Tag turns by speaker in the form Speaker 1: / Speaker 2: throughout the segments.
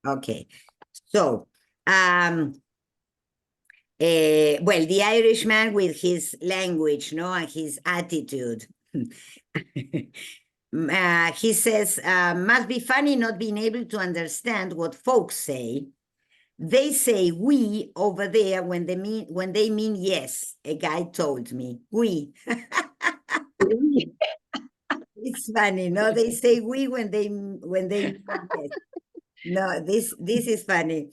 Speaker 1: Okay. So, well, the Irishman with his language, no, and his attitude. He says, must be funny not being able to understand what folks say. They say we over there when they mean yes. A guy told me we. It's funny, no? They say we when they mean yes. No, this is funny.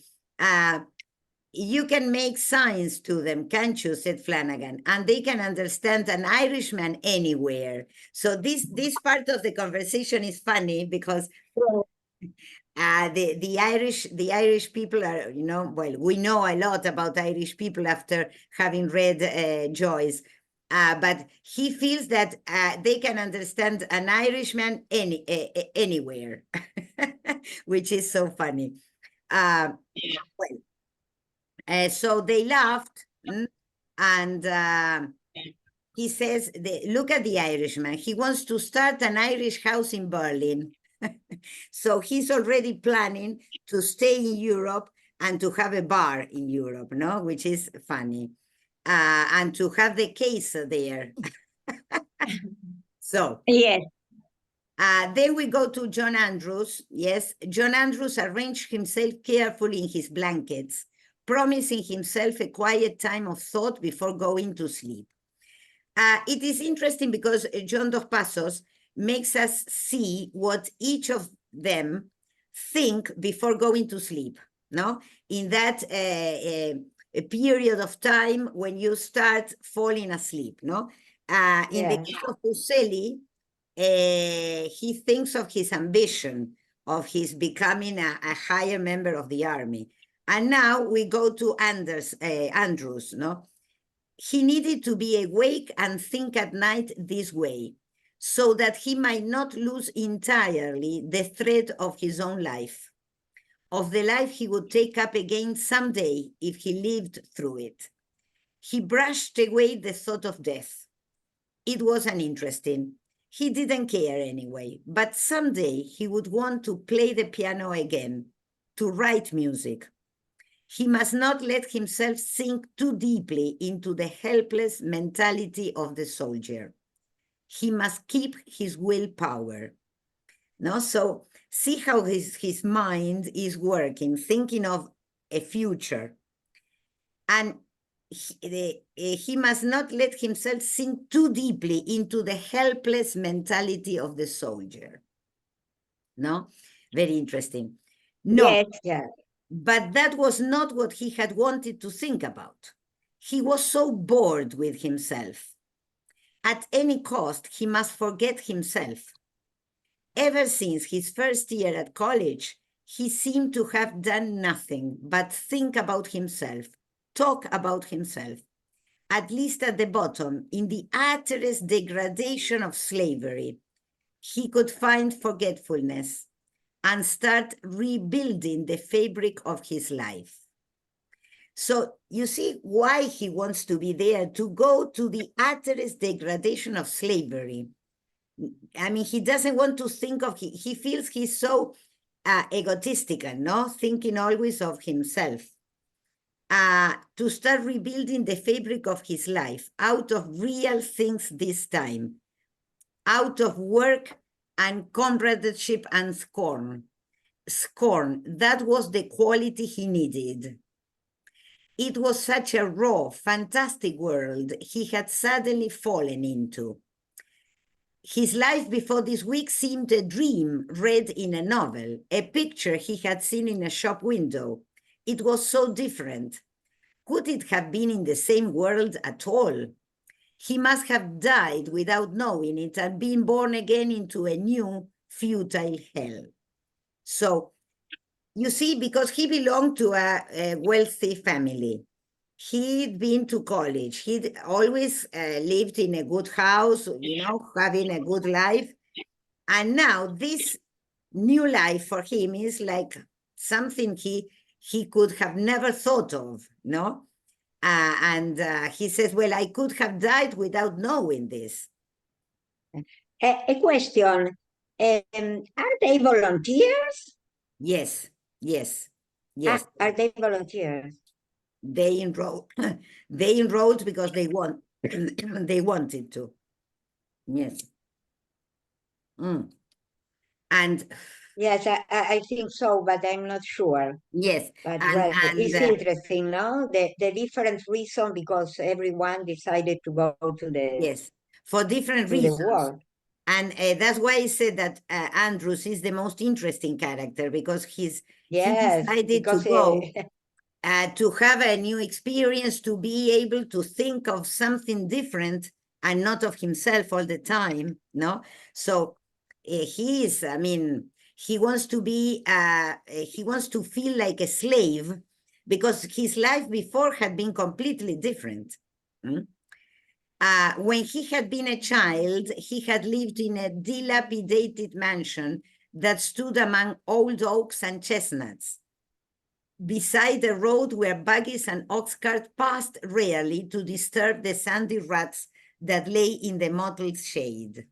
Speaker 1: You can make signs to them, can't you? Said Flanagan, and they can understand an Irishman anywhere. So this part of the conversation is funny because the Irish people are, well, we know a lot about Irish people after having read Joyce. But he feels that they can understand an Irishman anywhere, which is so funny. Well, so they laughed, and he says, look at the Irishman. He wants to start an Irish house in Berlin. So he's already planning to stay in Europe and to have a bar in Europe, no? Which is funny. And to have the case there. So
Speaker 2: Yes.
Speaker 1: then we go to John Andrews. Yes, John Andrews arranged himself carefully in his blankets, promising himself a quiet time of thought before going to sleep. It is interesting because John Dos Passos makes us see what each of them think before going to sleep, no? In that a period of time when you start falling asleep, no? In the case of Fuseli, he thinks of his ambition, of his becoming a higher member of the army. And now we go to Andrews, no? He needed to be awake and think at night this way, so that he might not lose entirely the thread of his own life, of the life he would take up again someday if he lived through it. He brushed away the thought of death. It was uninteresting. He didn't care anyway, but someday he would want to play the piano again, to write music. He must not let himself sink too deeply into the helpless mentality of the soldier. He must keep his willpower. No? So see how his mind is working, thinking of a future. And he must not let himself sink too deeply into the helpless mentality of the soldier. No? Very interesting. No.
Speaker 2: Yes, yes.
Speaker 1: But that was not what he had wanted to think about. He was so bored with himself. At any cost, he must forget himself. Ever since his first year at college, he seemed to have done nothing but think about himself, talk about himself. At least at the bottom, in the utterest degradation of slavery, he could find forgetfulness and start rebuilding the fabric of his life. So you see why he wants to be there, to go to the utterest degradation of slavery. I mean, he doesn't want to think of, he feels he's so egotistical, no? Thinking always of himself. To start rebuilding the fabric of his life out of real things this time, out of work and comradeship and scorn. Scorn, that was the quality he needed. It was such a raw, fantastic world he had suddenly fallen into. His life before this week seemed a dream read in a novel, a picture he had seen in a shop window. It was so different. Could it have been in the same world at all? He must have died without knowing it and been born again into a new, futile hell. So, you see, because he belonged to a wealthy family, he'd been to college, he'd always lived in a good house, having a good life. And now this new life for him is like something he could have never thought of, no? And he says, well, I could have died without knowing this.
Speaker 2: A question. Are they volunteers?
Speaker 1: Yes. Yes, yes.
Speaker 2: Are they volunteers?
Speaker 1: They enrolled. They enrolled because they want. They wanted to. Yes. Mm. And
Speaker 2: Yes, I think so, but I'm not sure.
Speaker 1: yes,
Speaker 2: But
Speaker 1: and
Speaker 2: well, it's interesting, no? The different reason because everyone decided to go to the
Speaker 1: yes, for different
Speaker 2: to the
Speaker 1: reasons.
Speaker 2: war.
Speaker 1: And that's why I said that Andrews is the most interesting character because he
Speaker 2: Yes,
Speaker 1: decided
Speaker 2: because
Speaker 1: to go to have a new experience, to be able to think of something different and not of himself all the time, no? So he is, I mean, he wants to be, he wants to feel like a slave because his life before had been completely different. When he had been a child, he had lived in a dilapidated mansion that stood among old oaks and chestnuts, beside a road where buggies and ox carts passed rarely to disturb the sandy ruts that lay in the mottled shade.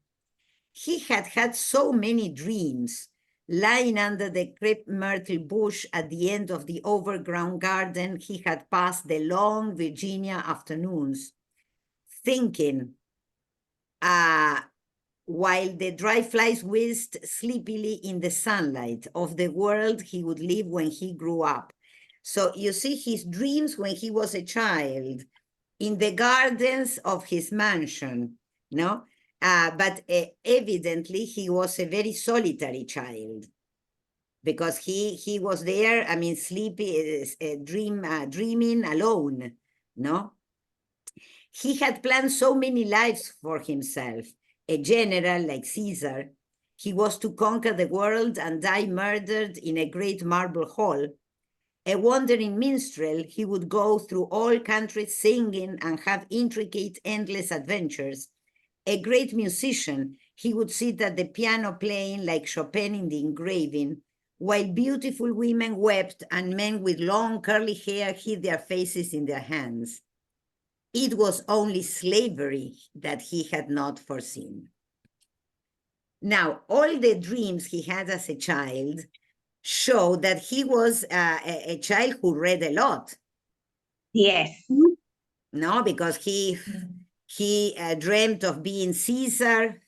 Speaker 1: He had had so many dreams, lying under the crepe myrtle bush at the end of the overgrown garden. He had passed the long Virginia afternoons, thinking, while the dry flies whizzed sleepily in the sunlight, of the world he would live when he grew up. So you see his dreams when he was a child in the gardens of his mansion, no? But evidently he was a very solitary child because he was there, I mean, sleepy, dreaming alone, no? He had planned so many lives for himself. A general like Caesar, he was to conquer the world and die murdered in a great marble hall. A wandering minstrel, he would go through all countries singing and have intricate, endless adventures. A great musician, he would sit at the piano playing like Chopin in the engraving, while beautiful women wept and men with long curly hair hid their faces in their hands. It was only slavery that he had not foreseen. Now, all the dreams he had as a child show that he was a child who read a lot.
Speaker 2: Yes.
Speaker 1: No, because he dreamt of being Caesar,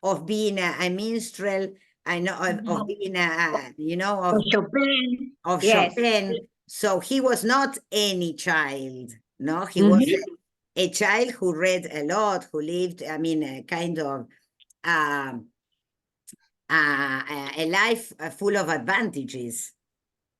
Speaker 1: of being a minstrel, I know of being
Speaker 2: Of Chopin.
Speaker 1: of
Speaker 2: Yes.
Speaker 1: Chopin. So he was not any child. No, he was a child who read a lot, who lived, I mean, a kind of a life full of advantages.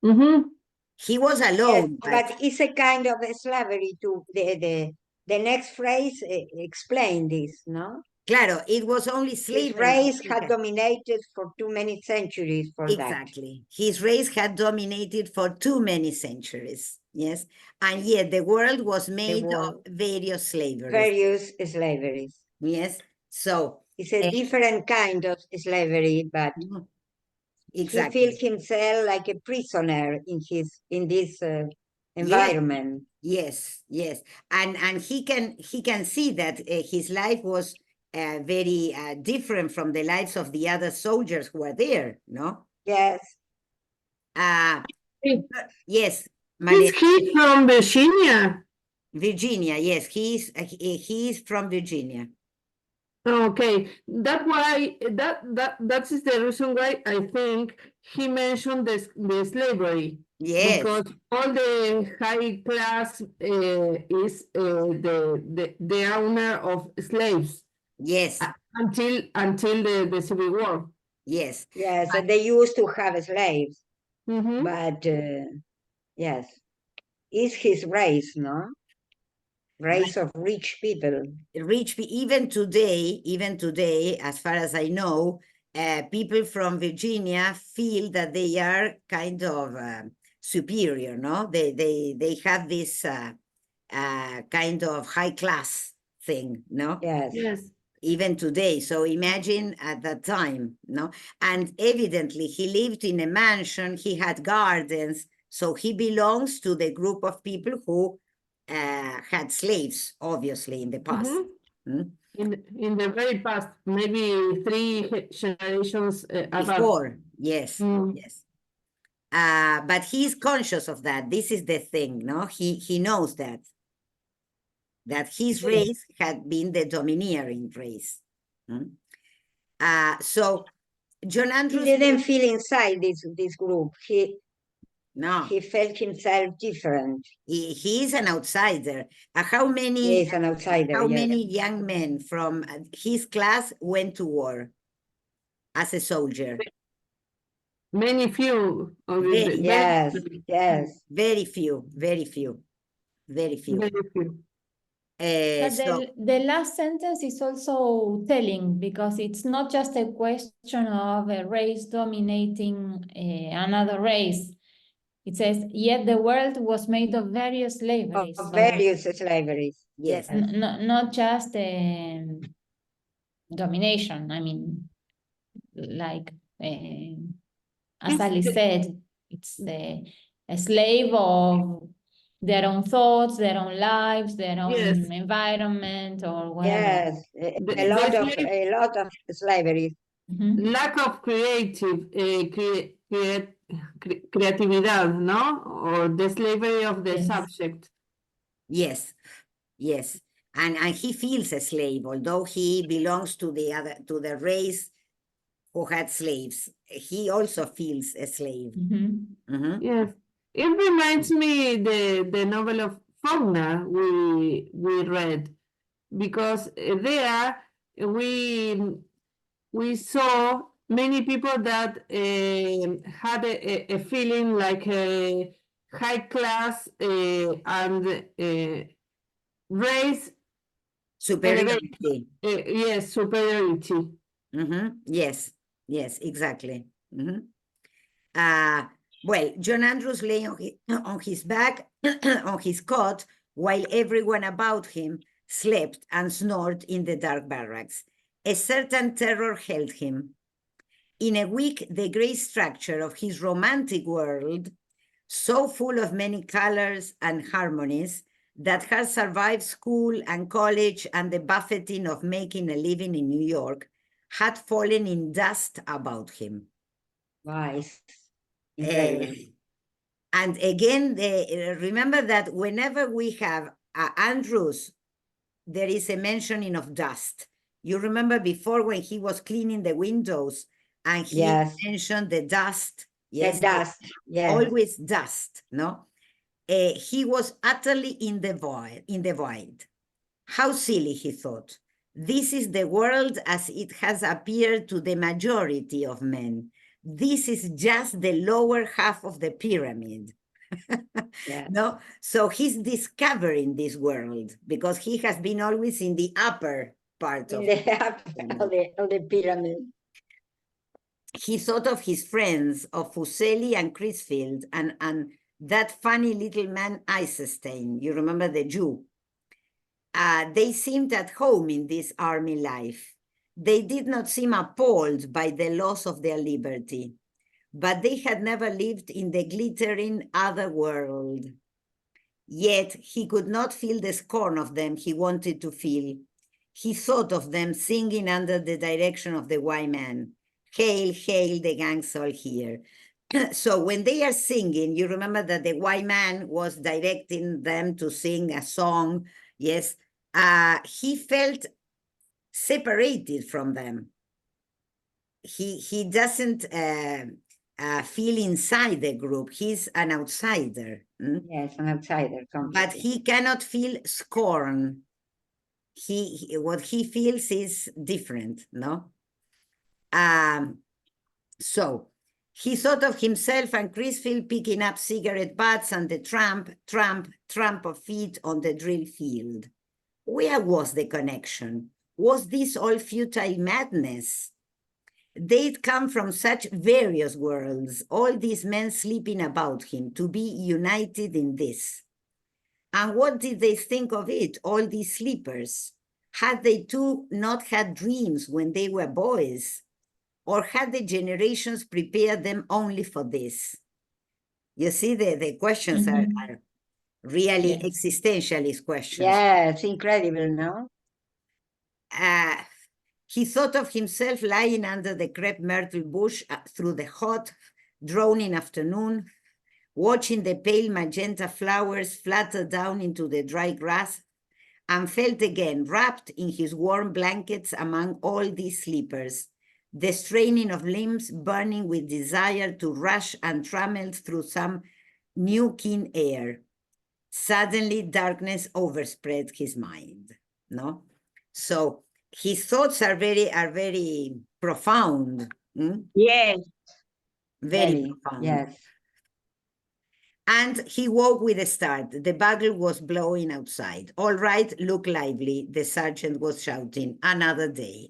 Speaker 1: He was
Speaker 2: Yes,
Speaker 1: alone,
Speaker 2: but it's a kind of a slavery to the next phrase explain this, no?
Speaker 1: claro, it was only slavery.
Speaker 2: His race had dominated for too many centuries for
Speaker 1: exactly. His race had dominated for too many centuries. Yes. And yet the world was made of various slaveries.
Speaker 2: Various slaveries.
Speaker 1: Yes. So
Speaker 2: it's a different kind of slavery, but exactly. He feels himself like a prisoner in this environment.
Speaker 1: Yes, yes. And he can see that his life was very different from the lives of the other soldiers who were there, no?
Speaker 2: Yes.
Speaker 1: Yes.
Speaker 3: He's from Virginia.
Speaker 1: Virginia, yes, he's from Virginia.
Speaker 3: Okay, that's why that is the reason why I think he mentioned the slavery.
Speaker 1: Yes,
Speaker 3: because all the high class is the owner of slaves.
Speaker 1: Yes,
Speaker 3: until the Civil War.
Speaker 1: Yes,
Speaker 2: yes, and they used to have slaves, but yes, it's his race, no? Race of rich people.
Speaker 1: Even today, as far as I know, people from Virginia feel that they are kind of superior, no? They have this kind of high class thing, no?
Speaker 2: Yes.
Speaker 1: Even today. So imagine at that time, no? And evidently he lived in a mansion, he had gardens, so he belongs to the group of people who had slaves, obviously, in the past.
Speaker 3: In the very past, maybe 3 generations
Speaker 1: before, yes, yes. But he's conscious of that. This is the thing, no? He knows that his race had been the domineering race. So John
Speaker 2: He
Speaker 1: Andrews
Speaker 2: didn't feel inside this group.
Speaker 1: no,
Speaker 2: He felt himself different.
Speaker 1: he is an outsider. How
Speaker 2: He
Speaker 1: many
Speaker 2: is an outsider.
Speaker 1: how
Speaker 2: yes.
Speaker 1: many young men from his class went to war as a soldier?
Speaker 3: Many few.
Speaker 1: Very,
Speaker 2: Yes, yes.
Speaker 1: very few, very few, very few.
Speaker 3: Very few.
Speaker 4: But
Speaker 1: So
Speaker 4: the last sentence is also telling, because it's not just a question of a race dominating another race. It says, yet the world was made of various slaveries.
Speaker 2: Of
Speaker 4: So
Speaker 2: various slaveries.
Speaker 1: yes,
Speaker 4: not just domination. I mean, like as Alice said, it's a slave of their own thoughts, their own lives, their own
Speaker 3: Yes.
Speaker 4: environment, or whatever.
Speaker 2: Yes, a lot of slavery.
Speaker 3: Lack of creative creatividad, no? Or the slavery of the
Speaker 4: Yes.
Speaker 3: subject.
Speaker 1: yes, yes. And he feels a slave, although he belongs to the race who had slaves. He also feels a slave.
Speaker 3: Yes, it reminds me the novel of Fauna we read, because there we saw many people that had a feeling like a high class and race
Speaker 1: Superiority.
Speaker 3: yes, superiority.
Speaker 1: Yes, yes, exactly. Well, John Andrews lay on his back, on his cot, while everyone about him slept and snored in the dark barracks. A certain terror held him. In a week, the gray structure of his romantic world, so full of many colors and harmonies, that had survived school and college and the buffeting of making a living in New York, had fallen in dust about him.
Speaker 2: Nice.
Speaker 1: And again, remember that whenever we have Andrews, there is a mentioning of dust. You remember before when he was cleaning the windows and he mentioned the dust. Yes,
Speaker 2: the dust. Yes.
Speaker 1: Always dust, no? He was utterly in the void. How silly, he thought. This is the world as it has appeared to the majority of men. This is just the lower half of the pyramid. No, so he's discovering this world because he has been always in the upper part of
Speaker 2: the pyramid.
Speaker 1: He thought of his friends, of Fuseli and Crisfield, and that funny little man Eisenstein. You remember the Jew? They seemed at home in this army life. They did not seem appalled by the loss of their liberty, but they had never lived in the glittering other world. Yet he could not feel the scorn of them he wanted to feel. He thought of them singing under the direction of the white man. Hail, hail, the gang's all here. So when they are singing, you remember that the white man was directing them to sing a song. Yes, he felt separated from them. He doesn't feel inside the group. He's an outsider.
Speaker 2: Yes, an outsider.
Speaker 1: But he cannot feel scorn. What he feels is different, no? So he thought of himself and Crisfield picking up cigarette butts and the tramp of feet on the drill field. Where was the connection? Was this all futile madness? They'd come from such various worlds, all these men sleeping about him, to be united in this. And what did they think of it, all these sleepers? Had they too not had dreams when they were boys? Or had the generations prepared them only for this? You see, the questions are really existentialist questions.
Speaker 2: Yeah, it's incredible, no?
Speaker 1: He thought of himself lying under the crepe myrtle bush through the hot droning afternoon, watching the pale magenta flowers flutter down into the dry grass, and felt again wrapped in his warm blankets among all these sleepers, the straining of limbs burning with desire to rush untrammeled through some new keen air. Suddenly darkness overspread his mind, no? So his thoughts are very profound.
Speaker 2: Yes.
Speaker 1: Very profound.
Speaker 2: Yes.
Speaker 1: And he woke with a start. The bugle was blowing outside. All right, look lively, the sergeant was shouting. Another day.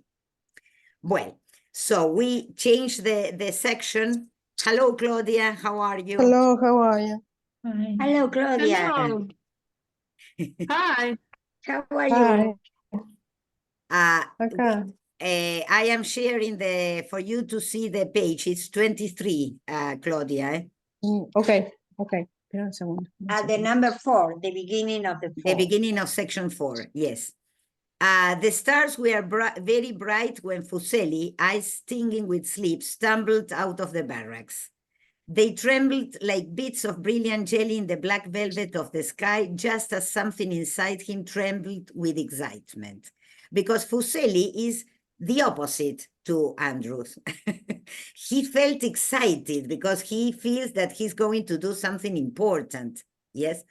Speaker 1: Well, so we changed the section. Hello, Claudia, how are you?
Speaker 5: Hello, how are you?
Speaker 4: Fine.
Speaker 2: Hello, Claudia.
Speaker 3: Hello. Hi.
Speaker 2: How are
Speaker 5: Hi.
Speaker 2: you?
Speaker 5: Okay.
Speaker 1: I am sharing for you to see the page. It's 23, Claudia.
Speaker 5: Okay. Espera un segundo.
Speaker 2: At the number 4, the beginning of the 4.
Speaker 1: The beginning of section 4, yes. The stars were very bright when Fuseli, eyes stinging with sleep, stumbled out of the barracks. They trembled like bits of brilliant jelly in the black velvet of the sky, just as something inside him trembled with excitement. Because Fuseli is the opposite to Andrews. He felt excited because he feels that he's going to do something important. Yes.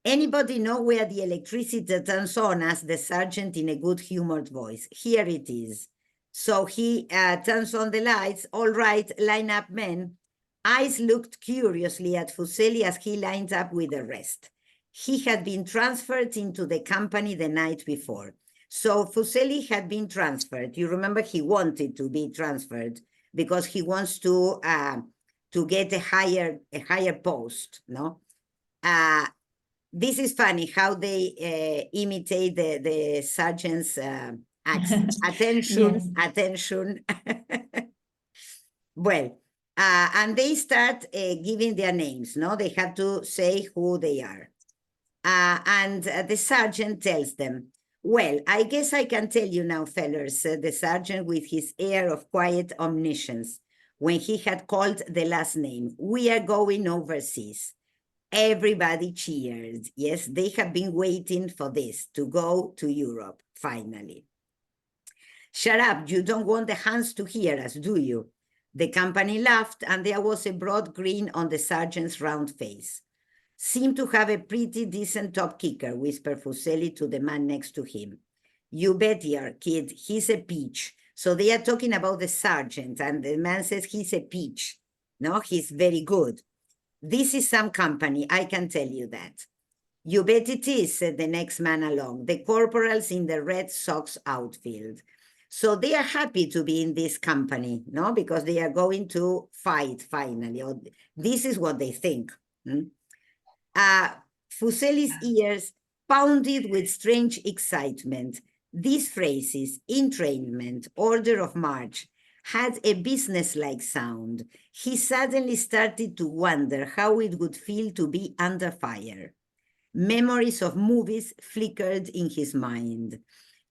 Speaker 1: Anybody know where the electricity turns on? Asked the sergeant in a good-humored voice. Here it is. So he turns on the lights. All right, line up, men. Eyes looked curiously at Fuseli as he lined up with the rest. He had been transferred into the company the night before. So Fuseli had been transferred. You remember he wanted to be transferred because he wants to get a higher post, no? This is funny how they imitate the sergeant's accent. Attention, attention. Well, and they start giving their names, no? They have to say who they are. And the sergeant tells them, well, I guess I can tell you now, fellas, said the sergeant with his air of quiet omniscience, when he had called the last name. We are going overseas. Everybody cheered. Yes, they have been waiting for this, to go to Europe, finally. Shut up, you don't want the Hans to hear us, do you? The company laughed, and there was a broad grin on the sergeant's round face. Seemed to have a pretty decent top kicker, whispered Fuseli to the man next to him. You bet you, kid, he's a peach. So they are talking about the sergeant, and the man says he's a peach. No, he's very good. This is some company, I can tell you that. You bet it is, said the next man along, the corporals in the Red Sox outfield. So they are happy to be in this company, no? Because they are going to fight finally. Or this is what they think. Fuseli's ears pounded with strange excitement. These phrases, entrainment, order of march, had a business-like sound. He suddenly started to wonder how it would feel to be under fire. Memories of movies flickered in his mind.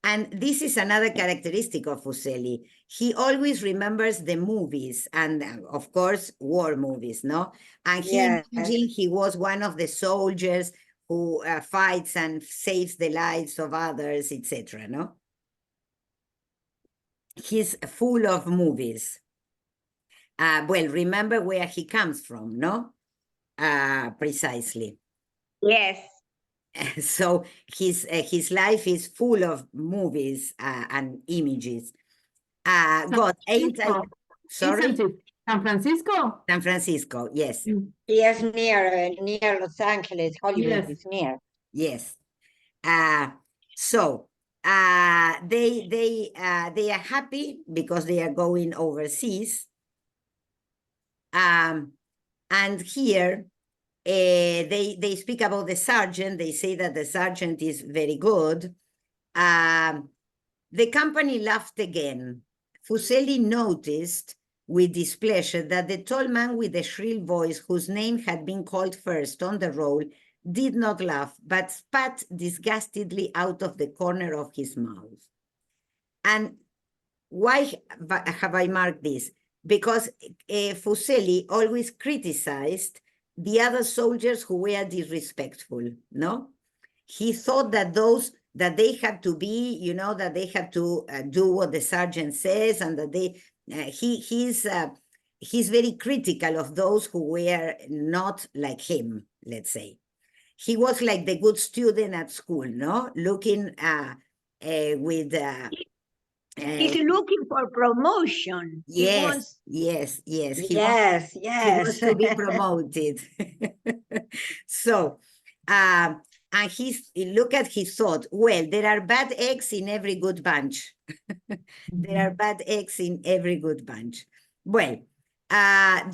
Speaker 1: And this is another characteristic of Fuseli. He always remembers the movies and, of course, war movies, no? And he imagined he was one of the soldiers who fights and saves the lives of others, etc., no? He's full of movies. Well, remember where he comes from, no? Precisely.
Speaker 2: Yes.
Speaker 1: So his life is full of movies and images. God, ain't I? Sorry?
Speaker 3: San Francisco?
Speaker 1: San Francisco, yes.
Speaker 2: Yes, near Los Angeles, Hollywood is near.
Speaker 1: Yes. So they are happy because they are going overseas. And here they speak about the sergeant. They say that the sergeant is very good. The company laughed again. Fuseli noticed with displeasure that the tall man with the shrill voice, whose name had been called first on the roll, did not laugh, but spat disgustedly out of the corner of his mouth. And why have I marked this? because Fuseli always criticized the other soldiers who were disrespectful, no? He thought that that they had to be, you know, that they had to do what the sergeant says, and that they, he's very critical of those who were not like him, let's say. He was like the good student at school, no? Looking with...
Speaker 6: He's looking for promotion.
Speaker 1: Yes, yes. He wants to be promoted. So, and look at his thought. Well, there are bad eggs in every good bunch. There are bad eggs in every good bunch. Well, well,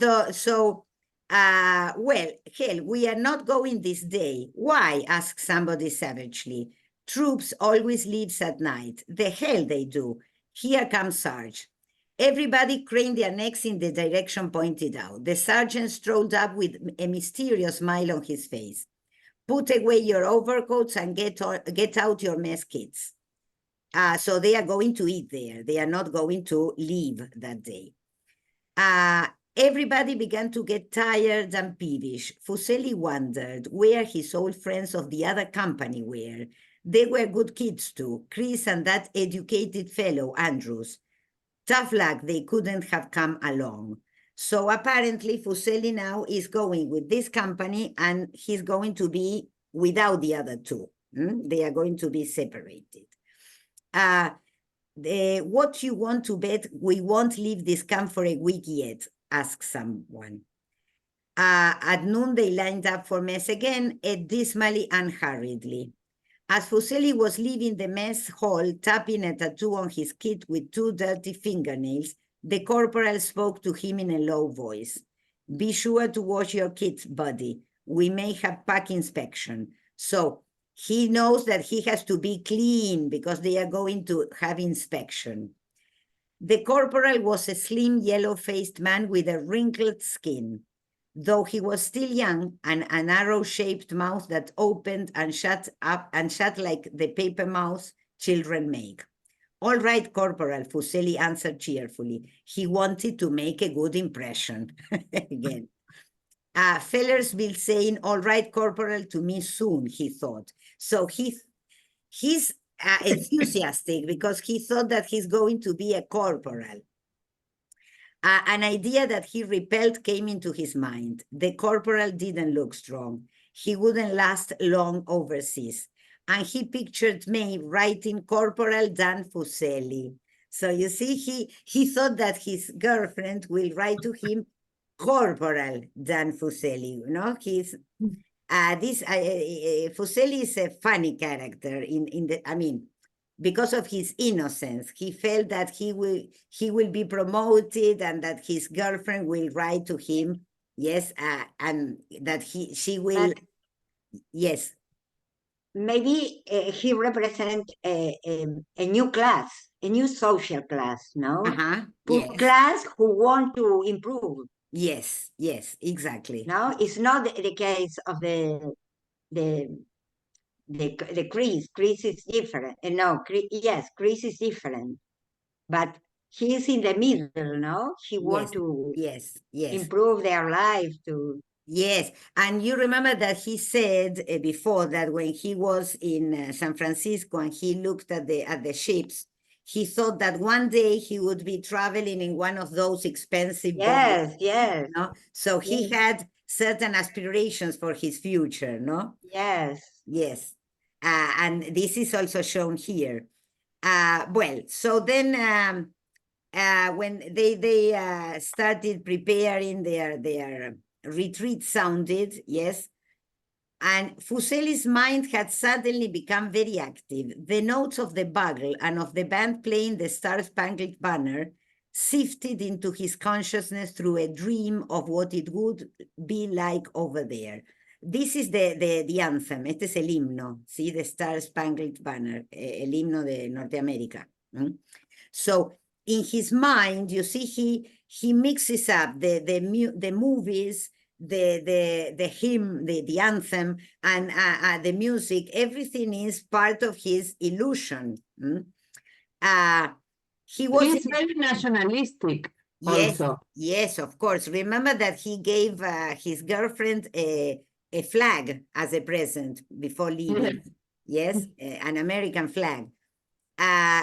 Speaker 1: hell, we are not going this day. Why? Asked somebody savagely. Troops always leaves at night. The hell they do. Here comes Sarge. Everybody craned their necks in the direction pointed out. The sergeant strolled up with a mysterious smile on his face. Put away your overcoats and get out your mess kits. So they are going to eat there. They are not going to leave that day. Everybody began to get tired and peevish. Fuseli wondered where his old friends of the other company were. They were good kids too, Chris and that educated fellow, Andrews. Tough luck they couldn't have come along. So apparently Fuseli now is going with this company and he's going to be without the other two. They are going to be separated. What you want to bet we won't leave this camp for a week yet, asked someone. At noon they lined up for mess again, ate dismally and hurriedly. As Fuseli was leaving the mess hall, tapping a tattoo on his kit with 2 dirty fingernails, the corporal spoke to him in a low voice. Be sure to wash your kit, buddy. We may have pack inspection. So he knows that he has to be clean because they are going to have inspection. The corporal was a slim, yellow-faced man with a wrinkled skin. Though he was still young, and an arrow-shaped mouth that opened and shut like the paper mouths children make. All right, Corporal, Fuseli answered cheerfully. He wanted to make a good impression. Again. Fellers will saying, all right, Corporal, to me soon, he thought. So he's enthusiastic because he thought that he's going to be a corporal. An idea that he repelled came into his mind. The corporal didn't look strong. He wouldn't last long overseas. And he pictured May writing Corporal Dan Fuseli. So you see, he thought that his girlfriend will write to him Corporal Dan Fuseli. You know, Fuseli is a funny character because of his innocence. He felt that he will be promoted and that his girlfriend will write to him, yes, and that she will, yes.
Speaker 2: Maybe he represents a new class, a new social class, no?
Speaker 1: Yes.
Speaker 2: Class who want to improve.
Speaker 1: Yes, exactly.
Speaker 2: No, it's not the case of the Chris. Chris is different. Chris is different, but he's in the middle. No, he wants to improve their life to.
Speaker 1: Yes, and you remember that he said before that when he was in San Francisco and he looked at the ships, he thought that one day he would be traveling in one of those expensive boats.
Speaker 2: Yes.
Speaker 1: No? So he had certain aspirations for his future, no?
Speaker 2: Yes.
Speaker 1: And this is also shown here. So then when they started preparing their retreat sounded, yes, and Fuseli's mind had suddenly become very active. The notes of the bugle and of the band playing the Star-Spangled Banner sifted into his consciousness through a dream of what it would be like over there. This is the anthem. Este es el himno, ¿sí? The Star-Spangled Banner, el himno de Norteamérica. So in his mind, you see, he mixes up the movies, the hymn, the anthem, and the music. Everything is part of his illusion.
Speaker 3: He's very nationalistic.
Speaker 1: Yes,
Speaker 3: also.
Speaker 1: yes, of course. Remember that he gave his girlfriend a flag as a present before leaving. Yes, an American flag.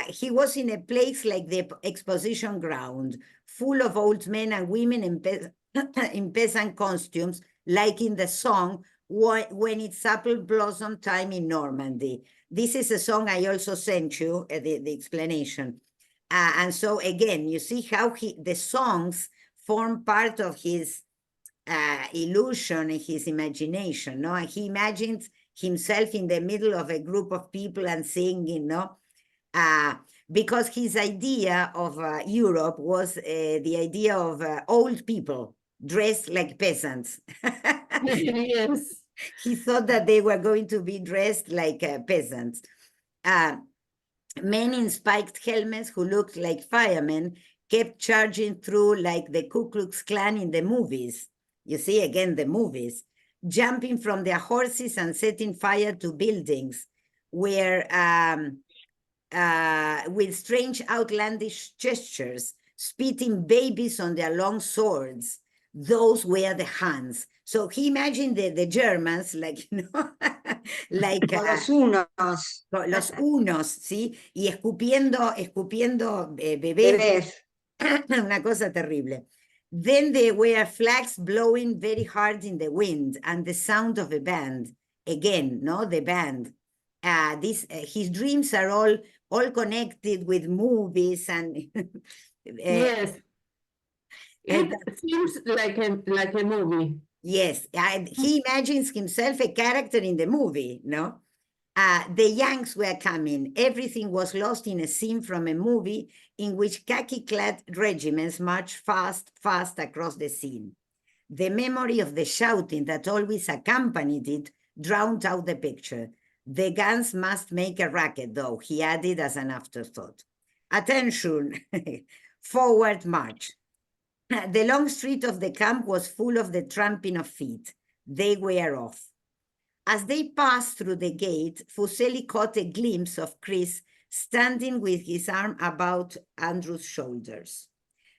Speaker 1: He was in a place like the exposition ground, full of old men and women in peasant costumes, like in the song When It's Apple Blossom Time in Normandy. This is a song I also sent you, the explanation. And so again, you see how the songs form part of his illusion and his imagination, no? And he imagines himself in the middle of a group of people and singing, no? Because his idea of Europe was the idea of old people dressed like peasants.
Speaker 3: Yes.
Speaker 1: He thought that they were going to be dressed like peasants. Men in spiked helmets who looked like firemen kept charging through like the Ku Klux Klan in the movies. You see, again, the movies, jumping from their horses and setting fire to buildings where with strange outlandish gestures, spitting babies on their long swords. Those were the Huns. So he imagined the Germans like, you know, like
Speaker 2: los unos.
Speaker 1: Los unos, ¿sí? Y escupiendo bebés. Una cosa terrible. Then there were flags blowing very hard in the wind and the sound of a band. Again, no, the band. His dreams are all connected with movies and
Speaker 3: Yes. It seems like a movie.
Speaker 1: Yes, he imagines himself a character in the movie, no? The Yanks were coming. Everything was lost in a scene from a movie in which khaki-clad regiments marched fast across the scene. The memory of the shouting that always accompanied it drowned out the picture. The guns must make a racket, though, he added as an afterthought. Attention, forward march. The long street of the camp was full of the tramping of feet. They were off. As they passed through the gate, Fuseli caught a glimpse of Chris standing with his arm about Andrew's shoulders.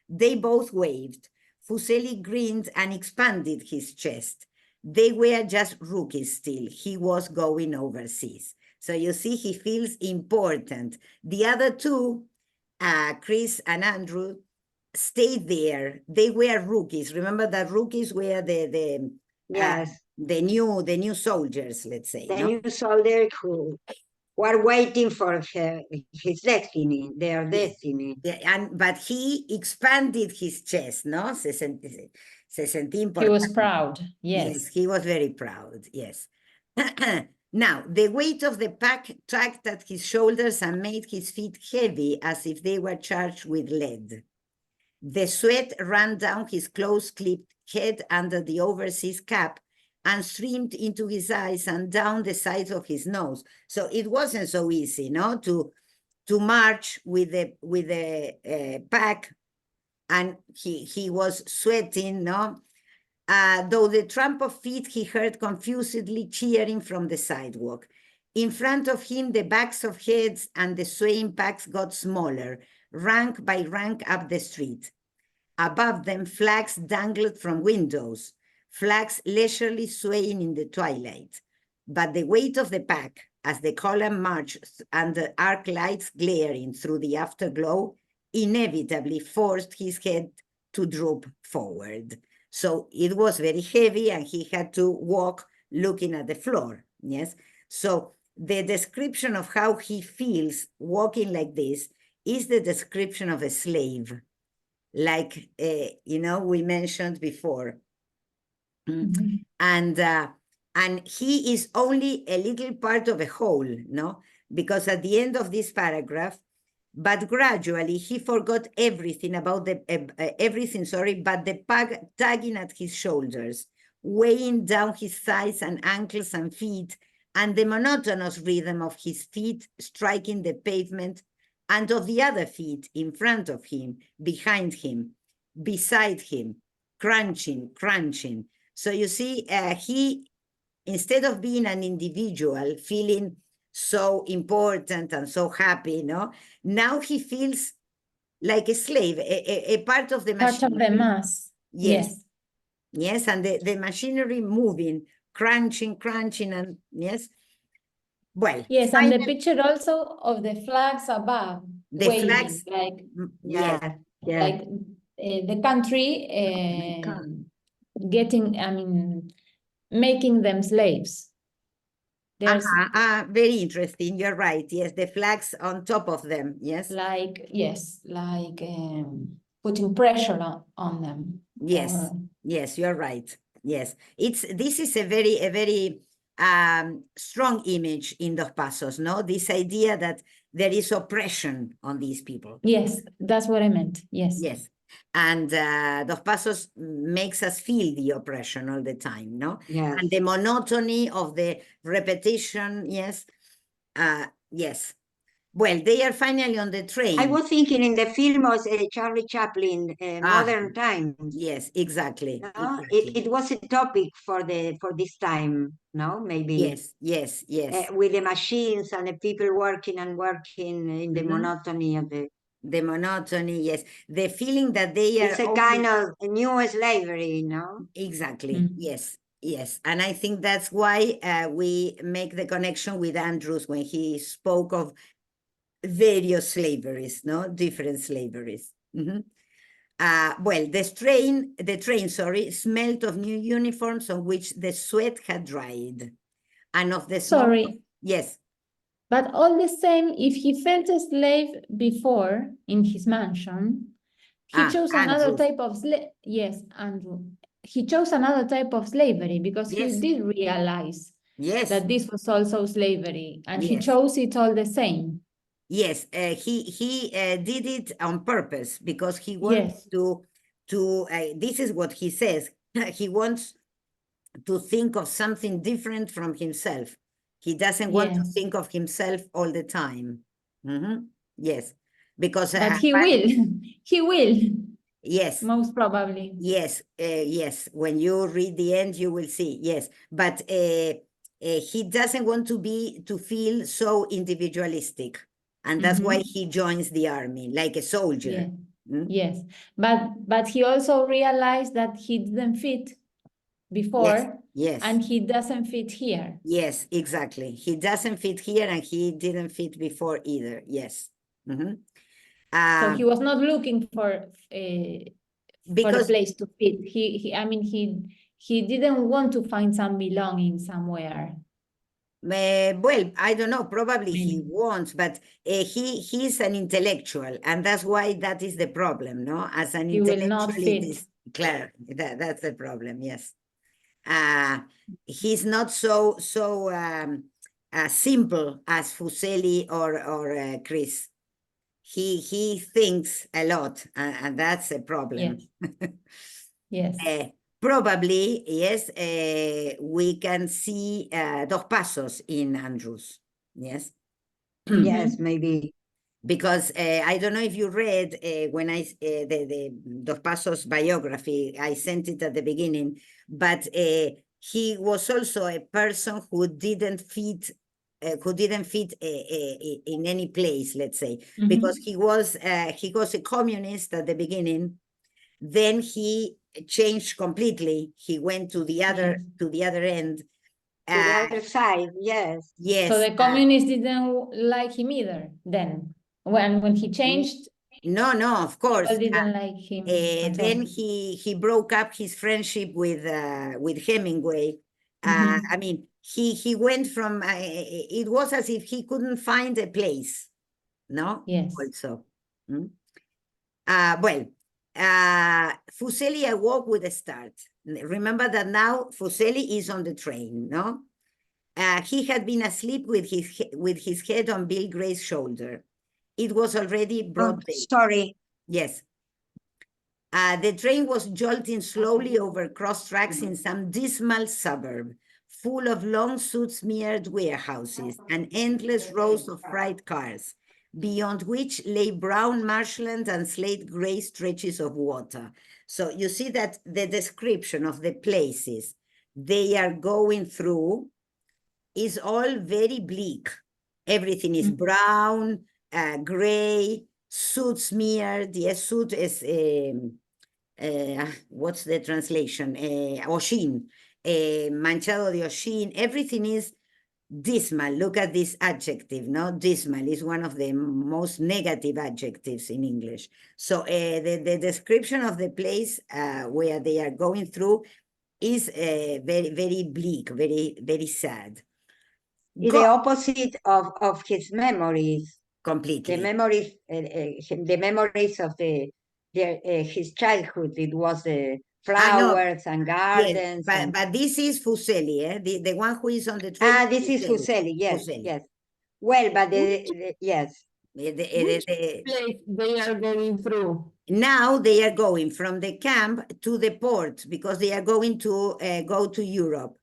Speaker 1: They both waved. Fuseli grinned and expanded his chest. They were just rookies still. He was going overseas. So you see, he feels important. The other two, Chris and Andrew, stayed there. They were rookies. Remember that rookies were the new soldiers, let's say.
Speaker 2: New soldiers who were waiting for his destiny, their destiny.
Speaker 1: But he expanded his chest, no? Se sentí importante.
Speaker 4: He was proud,
Speaker 1: Yes, he was very proud, yes. Now, the weight of the pack tugged at his shoulders and made his feet heavy as if they were charged with lead. The sweat ran down his close-clipped head under the overseas cap and streamed into his eyes and down the sides of his nose. So it wasn't so easy, no, to march with the pack, and he was sweating, no. Though the tramp of feet he heard confusedly cheering from the sidewalk. In front of him, the backs of heads and the swaying packs got smaller, rank by rank up the street. Above them, flags dangled from windows, flags leisurely swaying in the twilight. But the weight of the pack, as the column marched and the arc lights glaring through the afterglow, inevitably forced his head to droop forward. So it was very heavy and he had to walk looking at the floor, yes? So the description of how he feels walking like this is the description of a slave, like, we mentioned before. Mm-hmm. And he is only a little part of a whole, no? Because at the end of this paragraph, but gradually he forgot everything about but the pack tugging at his shoulders, weighing down his thighs and ankles and feet, and the monotonous rhythm of his feet striking the pavement, and of the other feet in front of him, behind him, beside him, crunching. So you see, he, instead of being an individual, feeling so important and so happy, no? Now he feels like a slave, a part of the
Speaker 4: Part of
Speaker 1: machinery.
Speaker 4: the mass.
Speaker 1: Yes. Yes, and the machinery moving, crunching, and yes. Well,
Speaker 4: Yes, and the picture also of the flags above,
Speaker 1: the
Speaker 4: waving,
Speaker 1: flags,
Speaker 4: like
Speaker 2: Yeah.
Speaker 4: like the country getting, I mean, making them slaves. There's
Speaker 1: very interesting. You're right. Yes, the flags on top of them. Yes.
Speaker 4: like putting pressure on them.
Speaker 1: Yes. Yes, you're right. Yes, this is a very strong image in Dos Passos, no? This idea that there is oppression on these people.
Speaker 4: Yes, that's what I meant. Yes.
Speaker 1: Yes. And Dos Passos makes us feel the oppression all the time, no?
Speaker 2: Yes.
Speaker 1: And the monotony of the repetition, yes. Yes. Well, they are finally on the train.
Speaker 2: I was thinking in the film of Charlie Chaplin, Modern Times.
Speaker 1: Yes, exactly.
Speaker 2: No?
Speaker 1: Exactly.
Speaker 2: It was a topic for this time, no? Maybe.
Speaker 1: Yes.
Speaker 2: With the machines and the people working in the monotony of
Speaker 1: the monotony, yes. The feeling that they are...
Speaker 2: It's a kind of a new slavery, no?
Speaker 1: Exactly, yes. And I think that's why we make the connection with Andrews when he spoke of various slaveries, no? Different slaveries. Well, the train, smelled of new uniforms on which the sweat had dried. And of the smoke...
Speaker 4: Sorry.
Speaker 1: Yes.
Speaker 4: But all the same, if he felt a slave before in his mansion, he chose another type of slave. Yes, Andrew. He chose another type of slavery because he did realize that this was also slavery, and he chose it all the same.
Speaker 1: Yes, he did it on purpose because he wants to this is what he says, he wants to think of something different from himself. He doesn't want to think of himself all the time. Yes, because...
Speaker 4: But he will. He will.
Speaker 1: Yes.
Speaker 4: Most probably.
Speaker 1: Yes, yes. When you read the end, you will see. Yes, but he doesn't want to feel so individualistic. And that's why he joins the army, like a soldier.
Speaker 4: Yes, but he also realized that he didn't fit before.
Speaker 1: Yes.
Speaker 4: And he doesn't fit here.
Speaker 1: Yes, exactly. He doesn't fit here and he didn't fit before either. Yes.
Speaker 4: So he was not looking for a place to fit. He didn't want to find some belonging somewhere.
Speaker 1: Well, I don't know, probably he wants, but he's an intellectual, and that's why that is the problem, no? As an intellectual, it is clear. That's the problem, yes. He's not so simple as Fuseli or Chris. He thinks a lot, and that's a problem.
Speaker 4: Yes.
Speaker 1: Probably, yes, we can see Dos Passos in Andrews, yes?
Speaker 2: Yes, maybe.
Speaker 1: Because I don't know if you read when the Dos Passos biography, I sent it at the beginning, but he was also a person who didn't fit in any place, let's say, because he was a communist at the beginning. Then he changed completely. He went to the other end.
Speaker 2: To the other side, yes.
Speaker 1: Yes.
Speaker 4: So the communists didn't like him either. Then, when he changed,
Speaker 1: no, of course,
Speaker 4: people didn't like him.
Speaker 1: Then he broke up his friendship with Hemingway. I mean, he went from. It was as if he couldn't find a place. No.
Speaker 4: Yes.
Speaker 1: Also. Well. Fuseli awoke with a start. Remember that now Fuseli is on the train, no? He had been asleep with his head on Bill Gray's shoulder. It was already broad day.
Speaker 2: Sorry.
Speaker 1: Yes. The train was jolting slowly over cross tracks in some dismal suburb, full of long soot-smeared warehouses and endless rows of freight cars, beyond which lay brown marshland and slate-gray stretches of water. So you see that the description of the places they are going through is all very bleak. Everything is brown, gray, soot smeared. Yes, soot is, what's the translation? Hollín, manchado de hollín. Everything is dismal. Look at this adjective, no? Dismal is one of the most negative adjectives in English. So the description of the place where they are going through is very, very bleak, very, very sad.
Speaker 2: It's the opposite of his memories.
Speaker 1: Completely.
Speaker 2: The memories of his childhood. It was the flowers and gardens.
Speaker 1: Yes, but this is Fuseli, the one who is on the train.
Speaker 2: This is Fuseli, yes,
Speaker 1: Fuseli.
Speaker 2: yes. Well, but yes.
Speaker 3: Which place they are going through?
Speaker 1: Now they are going from the camp to the port because they are going to go to Europe.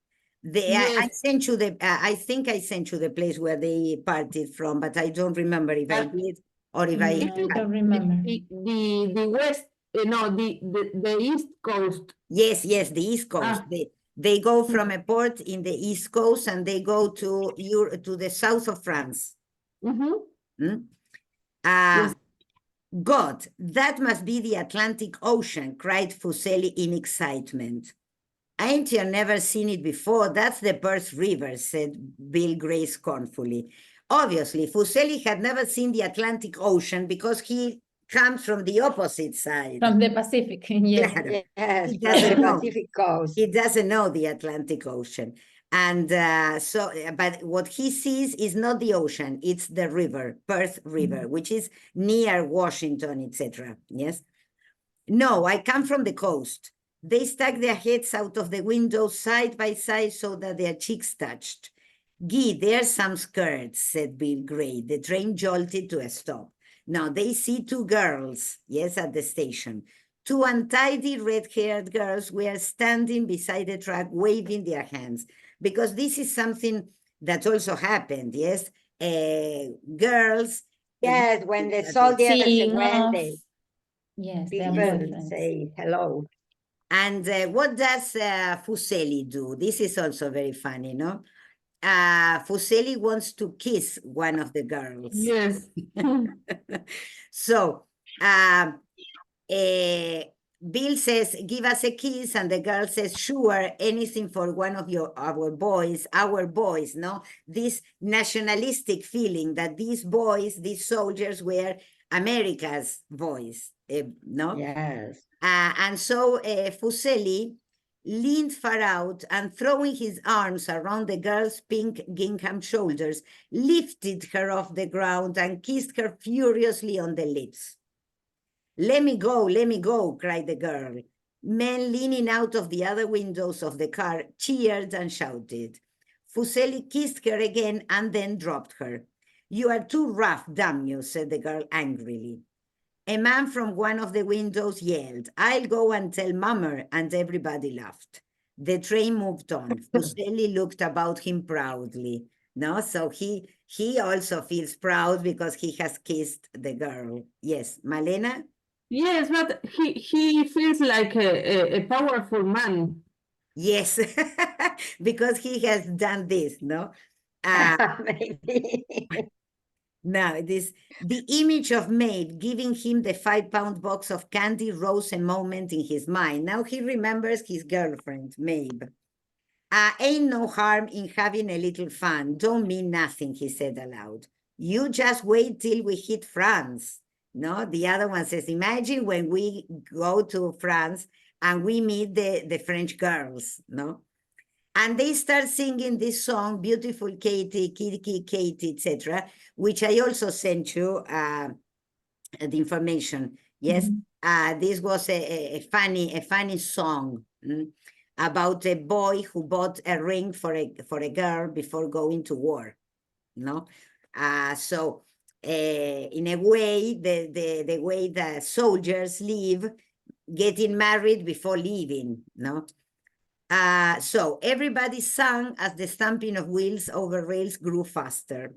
Speaker 1: I sent you the. I think I sent you the place where they parted from, but I don't remember if I did or if I
Speaker 4: don't remember.
Speaker 3: The west, no, the east coast.
Speaker 1: Yes, the east coast. They go from a port in the east coast and they go to the south of France.
Speaker 3: Yes.
Speaker 1: God, that must be the Atlantic Ocean, cried Fuseli in excitement. Ain't you never seen it before? That's the Perth River, said Bill Gray scornfully. Obviously, Fuseli had never seen the Atlantic Ocean because he comes from the opposite side.
Speaker 4: From the Pacific, yes.
Speaker 2: Yes,
Speaker 1: He doesn't know.
Speaker 2: Pacific coast.
Speaker 1: He doesn't know the Atlantic Ocean. And but what he sees is not the ocean, it's the river, Perth River, which is near Washington, etc. Yes? No, I come from the coast. They stuck their heads out of the window side by side so that their cheeks touched. Gee, there's some skirts, said Bill Gray. The train jolted to a stop. Now they see two girls, yes, at the station. Two untidy red-haired girls were standing beside the track, waving their hands. Because this is something that also happened, yes? Girls.
Speaker 2: Yes, when the soldiers went,
Speaker 4: yes,
Speaker 2: people say hello.
Speaker 1: And what does Fuseli do? This is also very funny, no? Fuseli wants to kiss one of the girls.
Speaker 3: Yes.
Speaker 1: So Bill says, give us a kiss, and the girl says, sure, anything for one of our boys, no? This nationalistic feeling that these boys, these soldiers were America's boys, no?
Speaker 2: Yes.
Speaker 1: And so Fuseli leaned far out and throwing his arms around the girl's pink gingham shoulders, lifted her off the ground and kissed her furiously on the lips. Let me go, cried the girl. Men leaning out of the other windows of the car cheered and shouted. Fuseli kissed her again and then dropped her. You are too rough, damn you, said the girl angrily. A man from one of the windows yelled, I'll go and tell Mummer, and everybody laughed. The train moved on. Fuseli looked about him proudly. No, so he also feels proud because he has kissed the girl. Yes, Malena?
Speaker 3: Yes, but he feels like a powerful man.
Speaker 1: Yes, because he has done this, no?
Speaker 2: Maybe.
Speaker 1: Now, the image of Maeve giving him the 5-pound box of candy rose a moment in his mind. Now he remembers his girlfriend, Maeve. Ain't no harm in having a little fun. Don't mean nothing, he said aloud. You just wait till we hit France. No, the other one says, imagine when we go to France and we meet the French girls, no? And they start singing this song, Beautiful Katie, Kitty Katie, etc., which I also sent you the information. Yes, this was a funny song about a boy who bought a ring for a girl before going to war. No, so in a way, the way the soldiers live, getting married before leaving. No. So everybody sang as the stamping of wheels over rails grew faster.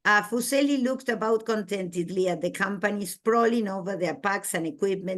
Speaker 1: Fuseli looked about contentedly at the company sprawling over their packs and equipment